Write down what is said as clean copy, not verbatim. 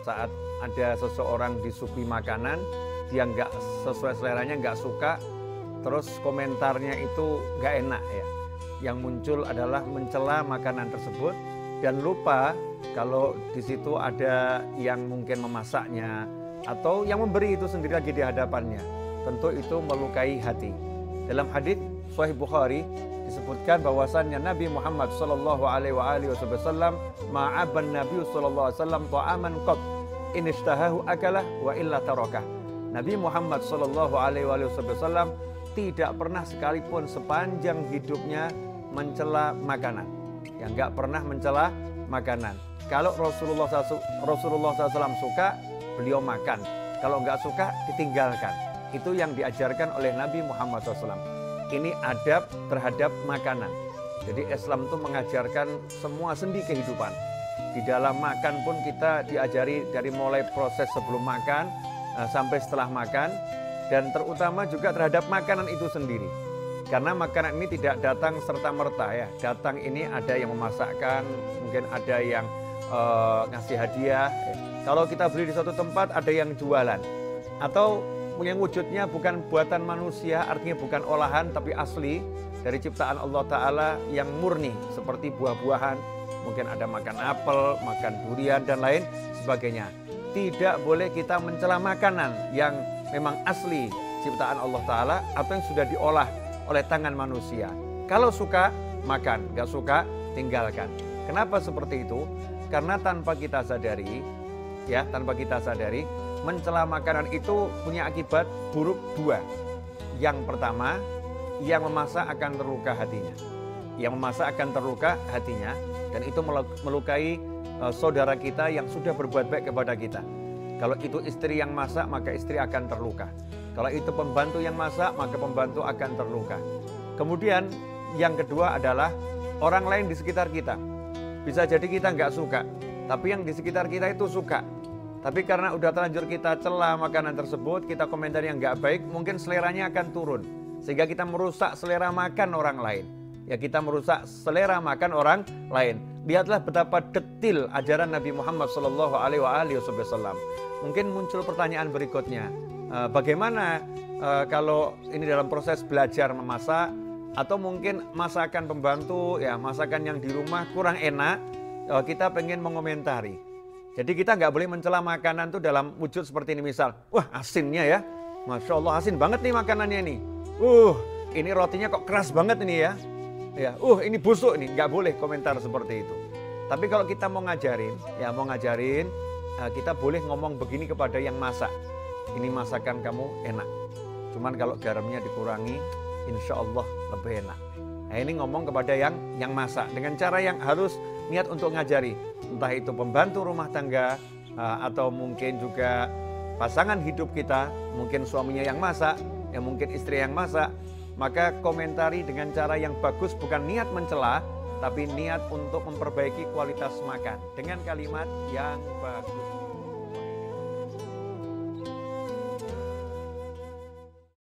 saat ada seseorang disuguhi makanan, dia nggak sesuai seleranya, nggak suka, terus komentarnya itu nggak enak ya. Yang muncul adalah mencela makanan tersebut dan lupa kalau di situ ada yang mungkin memasaknya atau yang memberi itu sendiri lagi di hadapannya. Tentu itu melukai hati. Dalam hadis Sahih Bukhari disebutkan bahwasannya Nabi Muhammad sallallahu alaihi wasallam ma'aban Nabi sallallahu alaihi wasallam ta'aman qat in ishtahahu akalah wa illa tarakah. Nabi Muhammad sallallahu alaihi wasallam tidak pernah sekalipun sepanjang hidupnya mencela makanan. Yang enggak pernah mencela makanan. Kalau Rasulullah SAW suka, beliau makan. Kalau enggak suka, ditinggalkan. Itu yang diajarkan oleh Nabi Muhammad SAW. Ini adab terhadap makanan. Jadi Islam itu mengajarkan semua sendi kehidupan. Di dalam makan pun kita diajari dari mulai proses sebelum makan sampai setelah makan. Dan terutama juga terhadap makanan itu sendiri. Karena makanan ini tidak datang serta-merta ya. Datang ini ada yang memasakkan, mungkin ada yang ngasih hadiah. Kalau kita beli di suatu tempat ada yang jualan. Atau yang wujudnya bukan buatan manusia, artinya bukan olahan tapi asli dari ciptaan Allah Ta'ala yang murni. Seperti buah-buahan, mungkin ada makan apel, makan durian dan lain sebagainya. Tidak boleh kita mencela makanan yang memang asli ciptaan Allah Ta'ala atau yang sudah diolah oleh tangan manusia. Kalau suka, makan. Gak suka, tinggalkan. Kenapa seperti itu? Karena tanpa kita sadari, mencela makanan itu punya akibat buruk dua. Yang pertama, yang memasak akan terluka hatinya. Yang memasak akan terluka hatinya. Dan itu melukai saudara kita yang sudah berbuat baik kepada kita. Kalau itu istri yang masak, maka istri akan terluka. Kalau itu pembantu yang masak, maka pembantu akan terluka. Kemudian yang kedua adalah orang lain di sekitar kita. Bisa jadi kita nggak suka, tapi yang di sekitar kita itu suka. Tapi karena udah terlanjur kita cela makanan tersebut, kita komentar yang nggak baik, mungkin seleranya akan turun. Sehingga kita merusak selera makan orang lain. Ya, kita merusak selera makan orang lain. Lihatlah betapa detil ajaran Nabi Muhammad SAW. Mungkin muncul pertanyaan berikutnya. Bagaimana kalau ini dalam proses belajar memasak atau mungkin masakan pembantu, ya masakan yang di rumah kurang enak, kita pengen mengomentari. Jadi kita nggak boleh mencela makanan tuh dalam wujud seperti ini. Misal, wah asinnya ya, Masya Allah asin banget nih makanannya nih. Ini rotinya kok keras banget ini ya. Ini busuk nih. Nggak boleh komentar seperti itu. Tapi kalau kita mau ngajarin, kita boleh ngomong begini kepada yang masak. Ini masakan kamu enak. Cuman kalau garamnya dikurangi, insya Allah lebih enak. Nah, ini ngomong kepada yang masak dengan cara yang harus niat untuk ngajari. Entah itu pembantu rumah tangga atau mungkin juga pasangan hidup kita, mungkin suaminya yang masak, mungkin istri yang masak. Maka komentari dengan cara yang bagus, bukan niat mencela, tapi niat untuk memperbaiki kualitas makan dengan kalimat yang bagus.